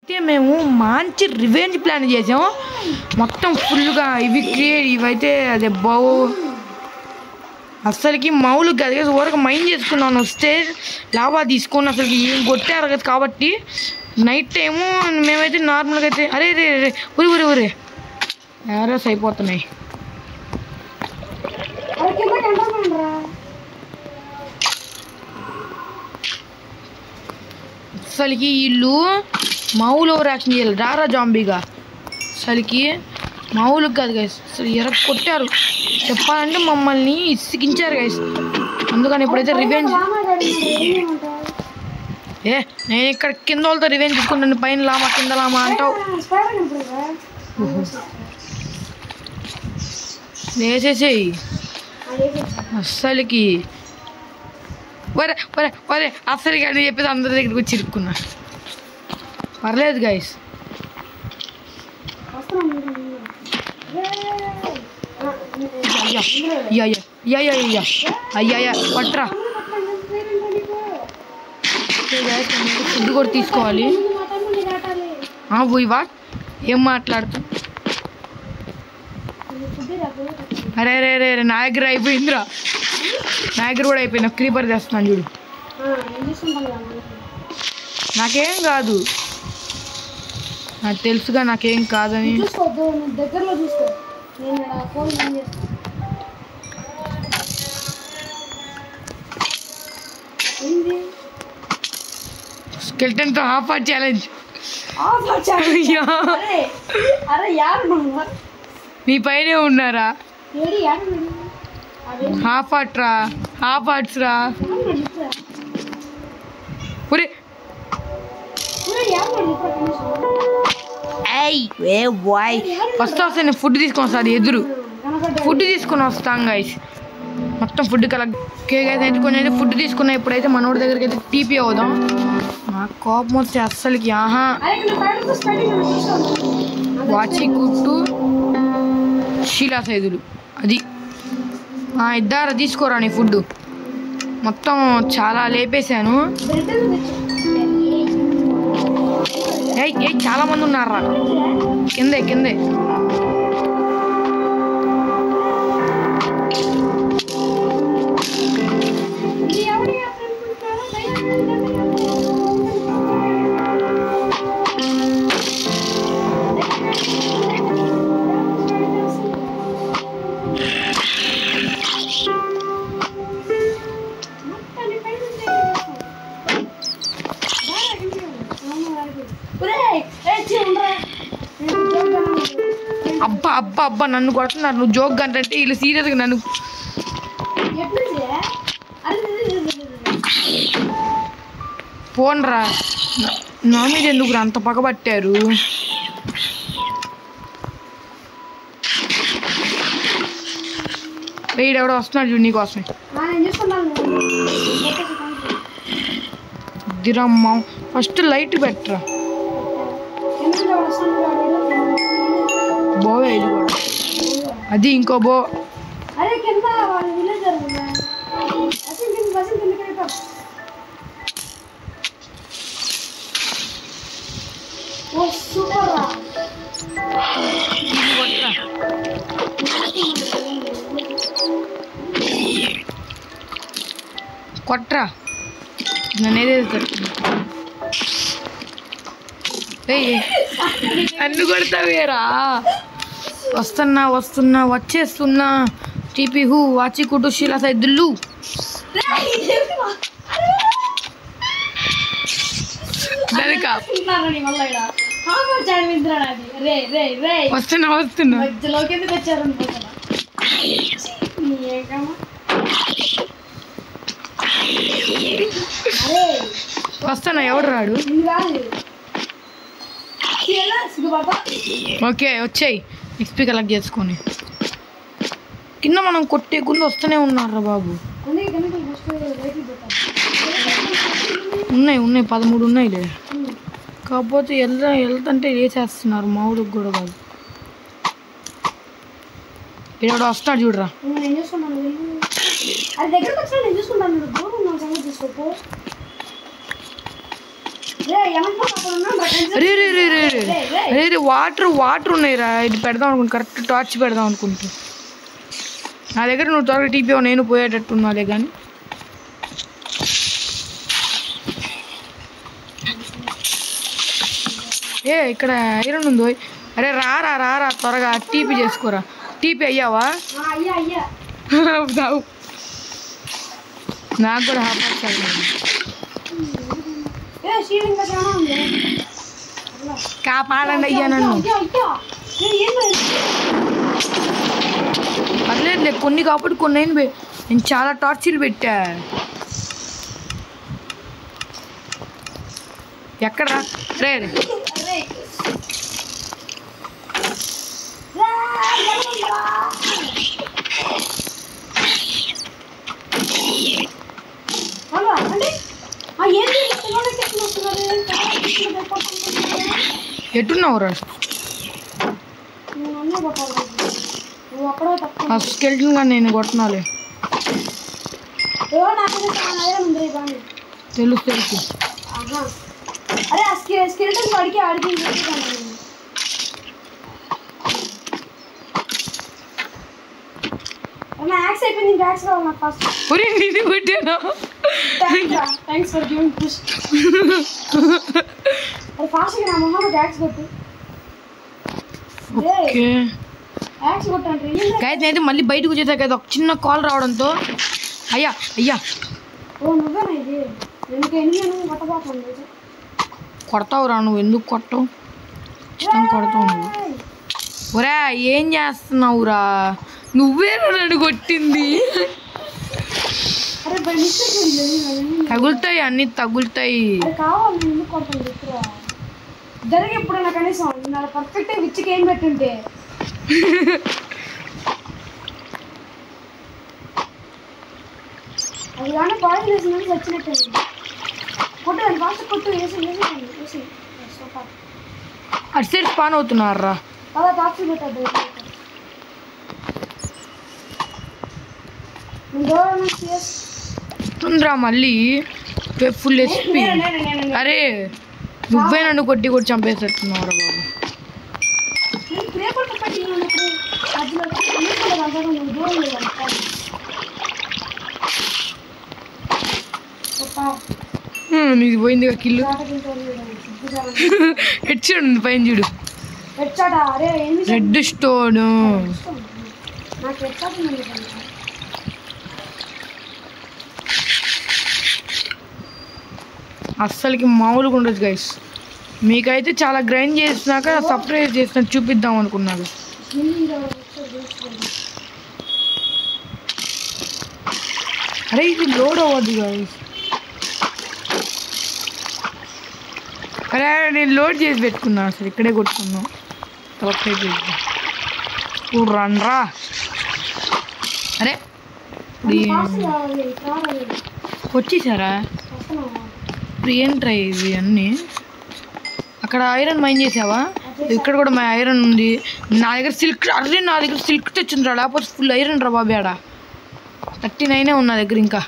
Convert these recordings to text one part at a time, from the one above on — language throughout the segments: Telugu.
అయితే మేము మంచి రివెంజ్ ప్లాన్ చేసాము మొత్తం ఫుల్గా ఇవైతే అదే బావు అసలుకి మౌలు కదా ఊరక మైండ్ చేసుకున్నాను వస్తే లావా తీసుకొని అసలుకి ఏం కొట్టారు కదా కాబట్టి నైట్ టైము మేమైతే నార్మల్గా అయితే అరే రే రే ఊరి ఎర్రస్ అయిపోతున్నాయి అసలుకి వీళ్ళు మౌలు ఓవర్ యాక్షన్ చేయాలి రారా జాంబీగా అసలుకి మౌలు కాదు గైస్ అసలు ఎర్ర కొట్టారు చెప్పాలంటే మమ్మల్ని ఇసికించారు గైస్ అందుకని ఇప్పుడైతే రివెంజ్ నేను ఇక్కడ కింద వాళ్ళతో రివెంజ్ తీసుకుంటాను పైన లామా కింద లామా అంటావు వేసేసేయి అస్సలకి వరే అస్సలకి అని చెప్పేసి అందరి దగ్గరికి వచ్చి ఇరుక్కున్నా పర్లేదు గైస్ అయ్యా పట్రా ఫుడ్ కూడా తీసుకోవాలి పోయి వా ఏం మాట్లాడుతా అరే రే రే నాయగర్ అయిపోయిందిరా నాయగర్ కూడా అయిపోయింది క్రీపర్ చేస్తున్నాను చూడు నాకేం కాదు నాకు తెలుసుగా నాకేం కాదని స్కెల్టన్తో హాఫ్ ఆర్ ఛాలెంజ్ మీ పైనే ఉన్నారా హాఫ్ ఆర్ట్ రా హాఫ్ ఆర్ట్స్ రా వస్తా నేను ఫుడ్ తీసుకొని వస్తా అది ఎదురు ఫుడ్ తీసుకొని వస్తాం గైస్ మొత్తం ఫుడ్ కలెక్ట్ కొంచెం ఫుడ్ తీసుకున్నా ఇప్పుడైతే మనోడి దగ్గరికి అయితే టీపీ అవుదాం నాకు కోపం వస్తే అస్సలకి వాచికుట్టు శీలా సైదులు అది ఇద్దారా తీసుకోరా నీ ఫుడ్ మొత్తం చాలా లేపేశాను చాలా మంది ఉన్నారా కిందే అబ్బా నన్ను కొడుతున్నారు నువ్వు జోక్ అంటే వీళ్ళు సీరియస్గా నన్ను పోన్రా నా మీద ఎందుకు అంత పగబట్టారు వెయిట్ ఎవడో వస్తున్నాడు చూడు నీకోసమే దిరమ్మ ఫస్ట్ లైట్ పెట్టరా బోవే ఇది కూడా అది ఇంకో బో కొట్రా నన్నేదే అన్ను కొడతావేరా వస్తున్నా వచ్చేస్తున్నా టీపీ హూ వాచికుట్టు శీలా సైదులు వస్తున్నా వస్తానా ఎవడు రాడు ఓకే వచ్చాయి ఎక్స్పీ కలెక్ట్ చేసుకొని కింద మనం కొట్టే గుండు వస్తూనే ఉన్నారా బాబు ఉన్నాయి 13 ఉన్నాయిలే కాకపోతే వెళ్తుంటే వేసేస్తున్నారు మావుడికి కూడా కాదు ఇక్కడ వస్తాడు చూడరా రే అరే రే వాటర్ ఉన్నాయిరా. ఇది పెడదాం అనుకుంటు, కరెక్ట్ టార్చ్ పెడదాం అనుకుంటు. నా దగ్గర నువ్వు త్వరగా టీపీఓ, నేను పోయేటట్టున్నాలే కానీ. ఇక్కడ ఐరన్ ఉందో. అరే రారా త్వరగా టీపీ చేసుకోరా. టీపీ అయ్యావా? నాకు కూడా కాపాడండి అయ్యా నన్ను. పర్లేదులే, కొన్ని కాబట్టి కొన్ని అయిన నేను చాలా టార్చీలు పెట్టా. ఎక్కడరా? రే ఎట్టున్నావురా? ఆ స్కెల్టన్ గా నేను కొట్టినాలే. తెలుసు. అయితే మళ్ళీ బయటకు వచ్చేసా కదా ఒక చిన్న కాల్ రావడంతో అయ్యా కొడతావురా నువ్వు. ఎందుకు కొట్టవు? ఖచ్చితంగా కొడతావు నువ్వు. ఒరే ఏం చేస్తున్నావురా? నువ్వే నన్ను కొట్టింది. తగులుతాయి, అన్ని తగులుతాయి. ఎప్పుడైనా కనీసం పర్ఫెక్ట్ విచ్చికి ఏం పెట్టుంటే అది కానీ బాయిల్ చేసిన వచ్చినట్టు కొట్టు, ఫాస్ట్ కొట్టు. వేసి అటు సైడ్ స్పాన్ అవుతున్నారా? అలా టాక్సీ పెట్టద్దు. ఉందిరా మళ్ళీ ఫుల్ ఎస్పీ. అరే నువ్వే నన్ను కొట్టి చంపేసేస్తున్నావురా బాబు. నీది పోయింది కిల్లు. హెడ్ చూడు పైన చూడు. Red stone. అస్సలకి మామూలుగా ఉండదు గైస్. మీకైతే చాలా గ్రైండ్ చేసినాక సర్ప్రైజ్ చేసినట్టు చూపిద్దాం అనుకున్నాను. అరే ఇది లోడ్ అవ్వద్దు గైస్. అరే నేను లోడ్ చేసి పెట్టుకున్నా, అసలు ఇక్కడే కొట్టుకున్నా. ఇప్పుడు రండ్రా. అరే వచ్చేసారా? ఇప్పుడు ఏంట్రా ఇవి అన్నీ? అక్కడ ఐరన్ మైన్ చేసావా? ఇక్కడ కూడా మా ఐరన్ ఉంది. నా దగ్గర సిల్క్. అరే నా దగ్గర సిల్క్ తెచ్చింది రా, లేకపోతే ఫుల్ ఐరన్ రా బాబీ. ఆడ 39 ఉంది నా దగ్గర. ఇంకా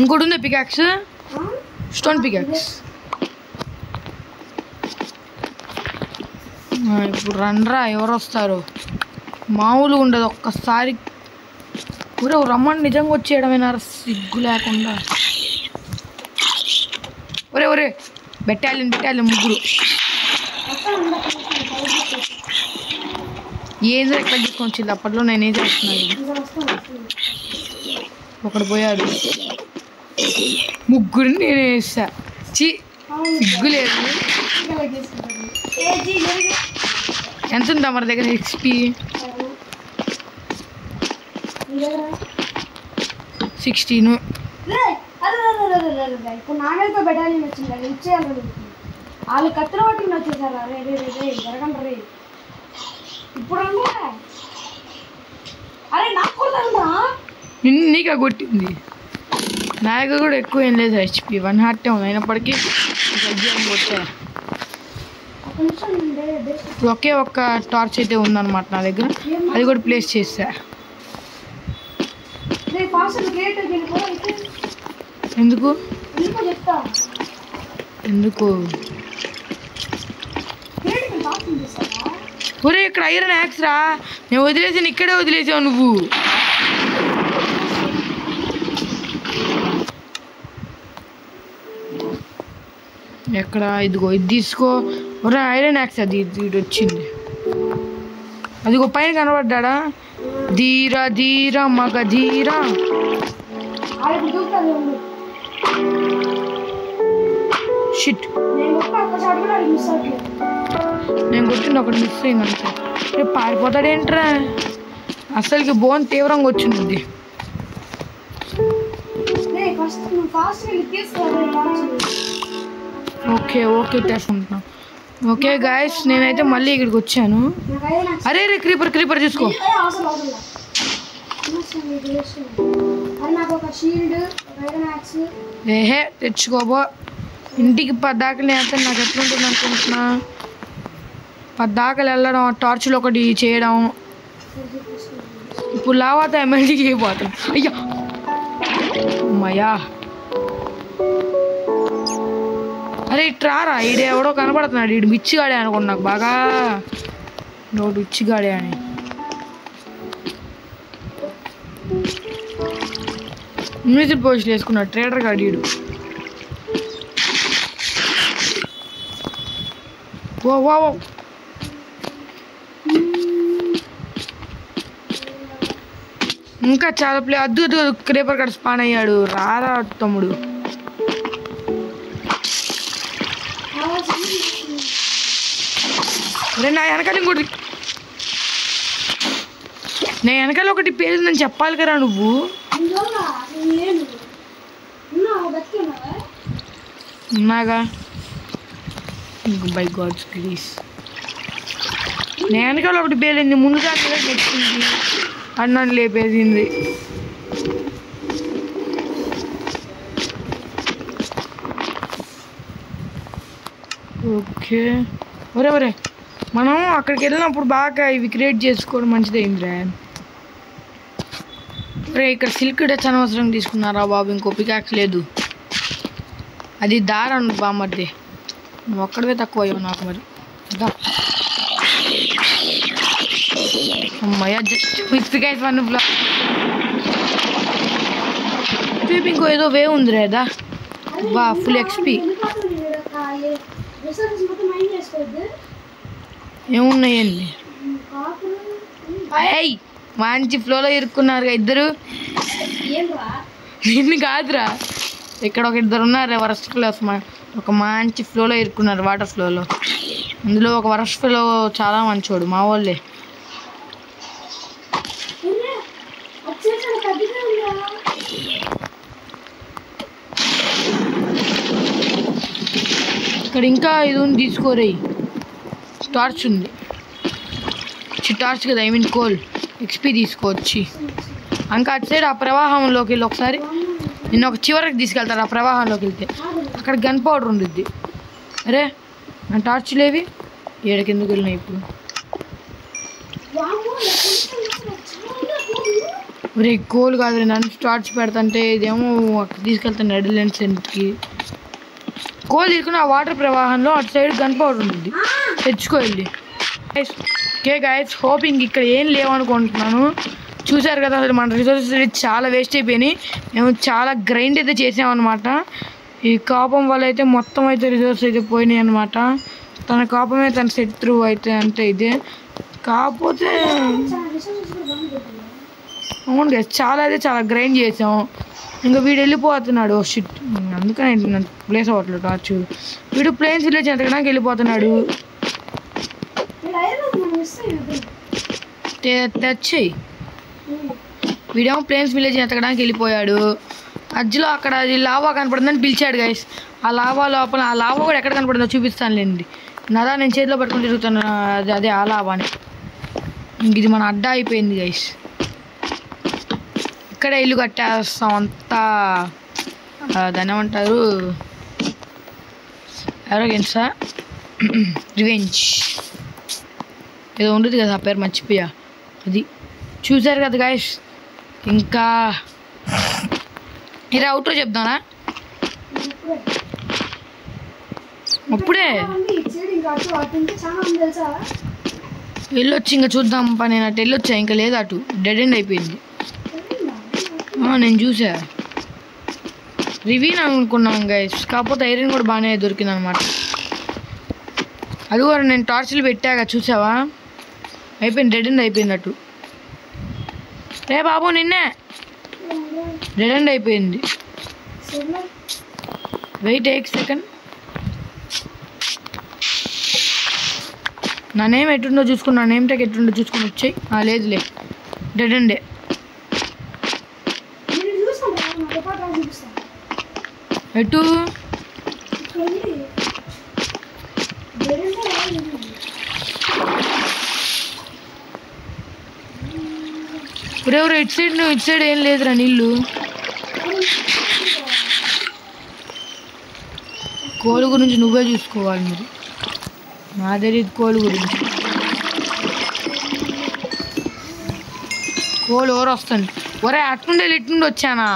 ఇంకోటి ఉందా పికాక్స్? Stone peacocks. ఇప్పుడు రండ్రా, ఎవరు వస్తారు? మామూలుగా ఉండదు. ఒక్కసారి ఊరే రమ్మని నిజంగా వచ్చేయడమేనా సిగ్గు లేకుండా? ఒరే బెట్టాలి ముగ్గురు. ఏదో ఎక్కడ తీసుకొని వచ్చింది అప్పట్లో. నేనేం చేస్తున్నాను? ఒకడు పోయాడు. ముగ్గురిని నేనే వేస్తా. సిగ్గు లేదు. ఎంత ఉందా మన దగ్గర హెచ్పి? 16. ఇప్పుడు నాన్నతో బెటాలియన్ వచ్చింది, ఇచ్చేయాలి. వాళ్ళు కత్తిలో పట్టుకుని వచ్చేసారు. రే జరగండి రే. ఇప్పుడు అరే నాకు కూడా నీకా కొట్టింది. నా దగ్గర కూడా ఎక్కువ ఏం లేదు హెచ్పి. 1 హార్టే ఉంది. అయినప్పటికీ కొట్టా. ఒకే ఒక్క టార్చ్ అయితే ఉందన్నమాట నా దగ్గర. అది కూడా ప్లేస్ చేసా. ఎందుకు ఒరే ఇక్కడ ఐరన్ యాక్స్ రా, నేను వదిలేసాను, ఇక్కడే వదిలేసావు నువ్వు. ఎక్కడ? ఇదిగో ఇది తీసుకో. ఒరే ఐరన్ యాక్స్ అది ఇది వచ్చింది. అదిగో పైన కనబడ్డా. ధీరా ధీరా మగ ధీరా. షిట్, నేను కొట్టింది ఒకటి మిస్ అయింది అంతే. రేపు పారిపోతాడేంట్రా? అసలుకి బోన్ తీవ్రంగా వచ్చింది. ఓకే ఓకే తీసుకుంటున్నా. ఓకే గాయస్, నేనైతే మళ్ళీ ఇక్కడికి వచ్చాను. అరే రే క్రీపర్ క్రీపర్ తీసుకో. ఏహే తెచ్చుకోబో. ఇంటికి 10 దాకలు అయితే నాకు ఎట్లుంటుంది అనుకుంటున్నా. 10 దాకలు వెళ్ళడం, టార్చ్లు ఒకటి చేయడం. ఇప్పుడు లావాతో ఎమ్మెల్యే చేయబోతాను. అయ్యా అమ్మయ్యా. అరే ఇట్రారా, ఈడు ఎవడో కనపడుతున్నాడు. ఈడు మిచ్చిగాడే అనుకోండి, నాకు బాగా నోడు ఇచ్చిగాడే అని. మ్యూజిక్ పోస్టులు వేసుకున్నాడు ట్రేడర్ గాడు ఈడు. ఓ వా ఇంకా చాలా అద్దు క్రేపర్ కాడ స్పాన్ అయ్యాడు. రారా తమ్ముడు. నా వెనకాల ఇంకోటి, నేను వెనకాల ఒకటి పేరుందని చెప్పాలి కదా నువ్వు. ఉన్నాగా. By gods please. నేను వెనకాల ఒకటి పేలింది, ముందుగా నెక్కింది, అన్నాను లేపేసింది. ఓకే ఒరే ఒరే, మనం అక్కడికి వెళ్ళినప్పుడు బాగా ఇవి క్రియేట్ చేసుకోవడం మంచిదైందిరా. రే ఇక్కడ సిల్క్ డచ్ అనవసరం తీసుకున్నారా బాబు, ఇంకో పికాక్స్ లేదు. అది దారం బామ్మది, నువ్వు ఒక్కడవే తక్కువ అయ్యావు నాకు. మరి అమ్మయ్య జస్ట్ విత్ పికాక్స్ 1 బ్లాక్. ఇంకో ఏదో వే ఉంది రేదా బా, ఫుల్ ఎక్స్పీ. ఏమున్నాయండి? అయ్యి మంచి ఫ్లోలో ఇరుక్కున్నారుగా ఇద్దరు. నిన్ను కాదురా, ఇక్కడ ఒక ఇద్దరు ఉన్నారు వరస్ట్ ఫ్లోస్. ఒక మంచి ఫ్లోలో ఇరుక్కున్నారు, వాటర్ ఫ్లోలో. అందులో ఒక వరస్ట్ ఫ్లో చాలా మంచోడు, మా వాళ్ళే. ఇక్కడ ఇంకా ఇది ఉంది, తీసుకోరే. టార్చ్ ఉంది, టార్చ్ కదా, ఐ మీన్ కోల్. ఎక్స్పీ తీసుకోవచ్చి ఇంకా అటు సైడ్ ఆ ప్రవాహంలోకి వెళ్ళి ఒకసారి నిన్న ఒక చివరికి తీసుకెళ్తారు. ఆ ప్రవాహంలోకి వెళ్తే అక్కడ గన్ పౌడర్ ఉండిద్ది. అరే నా టార్చ్ లేవి, ఏడకెందుకు వెళ్ళినాయి ఇప్పుడు? ఒరే కోల్ కాదు, నన్ను టార్చ్ పెడతంటే ఇదేమో అక్కడ తీసుకెళ్తాను రెడ్ సెంట్కి. కోల్ తీసుకుని ఆ వాటర్ ప్రవాహంలో అటు సైడ్ గన్ పౌడర్ ఉంటుంది, తెచ్చుకో వెళ్ళి. ఓకే గైస్, హోపింగ్ ఇక్కడ ఏం లేవనుకుంటున్నాను. చూసారు కదా, అసలు మన రిసోర్సెస్ చాలా వేస్ట్ అయిపోయినాయి. మేము చాలా గ్రైండ్ అయితే చేసామన్నమాట. ఈ కోపం వల్ల అయితే మొత్తం అయితే రిసోర్స్ అయితే పోయినాయి అనమాట. తన కోపమే తన శత్రువు అయితే అంటే ఇదే. కాకపోతే అవును గైస్, చాలా అయితే చాలా గ్రైండ్ చేసాం. ఇంకా వీడు వెళ్ళిపోతున్నాడు. షిట్, అందుకని ప్లేస్ అవ్వట్లేదు టార్చ్. వీడు ప్లేన్స్ విలేజ్ ఎంతకడానికి వెళ్ళిపోతున్నాడు. తెచ్చి వీడేమో ప్లేన్స్ విలేజ్ ఎతకడానికి వెళ్ళిపోయాడు. మధ్యలో అక్కడ అది లావా కనపడుతుందని పిలిచాడు గైస్. ఆ లావా లోపల, ఆ లావా కూడా ఎక్కడ కనపడుతుందో చూపిస్తానులేండి. నదా నేను చేతిలో పట్టుకుని తిరుగుతాను, అదే ఆ లావాని. ఇంక ఇది మన అడ్డా అయిపోయింది గైస్. ఇక్కడే ఇల్లు కట్టేస్తాం అంతా. దాన్ని ఏమంటారు, ఎరోగెన్సా, రివెంజ్ ఏదో ఉంటుంది కదా, ఆ పేరు మర్చిపోయా. అది చూసారు కదా గైస్. ఇంకా ఇలా అవుట్రో చెప్దానా? అప్పుడే వెళ్ళొచ్చి ఇంకా చూద్దాం పని నేను అటు వెళ్ళొచ్చా ఇంకా లేదు అటు డెడ్ ఎండ్ అయిపోయింది నేను చూసా రివ్యూని అనుకున్నాం గైస్ కాకపోతే ఐరన్ కూడా బాగానే దొరికింది అనమాట అది కూడా నేను టార్చ్లు పెట్టాక చూసావా అయిపోయింది డెడ్ ఎండ్ అయిపోయింది అటు రే బాబు నిన్నే డెడ్ ఎండ్ అయిపోయింది వెయిట్ ఎయిట్ సెకండ్ నా నేమ్ ఎట్టుండో చూసుకుని నా నేమ్ ట్యాగ్ ఎట్టుండో చూసుకుని వచ్చాయి లేదులే డెడ్ ఎండే ఎటు ఎవరు ఇటు సైడ్ నువ్వు ఇటు సైడ్ ఏం లేదురా నీళ్ళు కోళ్ళు గురించి నువ్వే చూసుకోవాలి మీరు నా తెలియదు కోళ్ళు గురించి కోళ్ళు ఎవరు వస్తుంది ఒరే అట్నుండే ఇట్నుండి వచ్చానా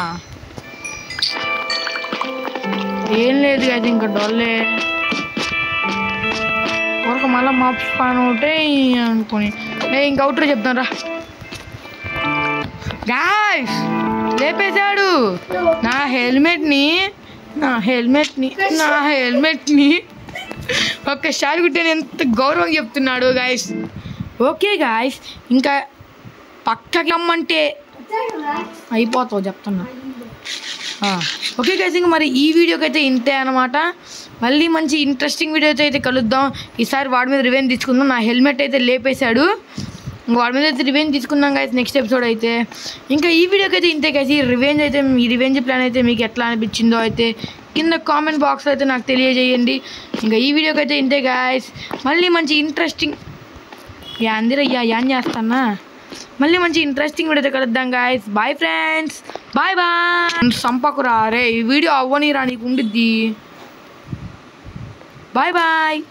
ఏం లేదు కదా ఇంకా డొల్లే ఒక మళ్ళీ మాప్స్ పాన్ ఒకటే అనుకుని ఇంక అవుటర్ చెప్తాను రా గాయ్స్ లేపేశాడు నా హెల్మెట్ని ఒక్కసారి కుట్టాను ఎంత గౌరవం చెప్తున్నాడు గాయస్ ఓకే గాయస్ ఇంకా పక్కకి రమ్మంటే అయిపోతావు చెప్తున్నా ఓకే గాయస్ ఇంకా మరి ఈ వీడియోకి అయితే ఇంతే అనమాట మళ్ళీ మంచి ఇంట్రెస్టింగ్ వీడియోతో అయితే కలుద్దాం ఈసారి వాడి మీద రివెంజ్ తీసుకుందాం నా హెల్మెట్ అయితే లేపేశాడు వాడి మీద అయితే రివెంజ్ తీసుకున్నాం గాయస్ నెక్స్ట్ ఎపిసోడ్ అయితే ఇంకా ఈ వీడియోకి అయితే ఇంతే గాయస్ ఈ రివెంజ్ ప్లాన్ అయితే మీకు ఎట్లా అనిపించిందో అయితే కింద కామెంట్ బాక్స్లో అయితే నాకు తెలియజేయండి ఇంకా ఈ వీడియోకి అయితే ఇంతే గాయస్ మళ్ళీ మంచి ఇంట్రెస్టింగ్ అందరయ్యా ఏం చేస్తానా మళ్ళీ మంచి ఇంట్రెస్టింగ్ వీడియో అయితే కలుద్దాం గాయస్ బాయ్ ఫ్రెండ్స్ బాయ్ సంపకురా రే ఈ వీడియో అవ్వనిరా నీకు ఉండిద్ది బాయ్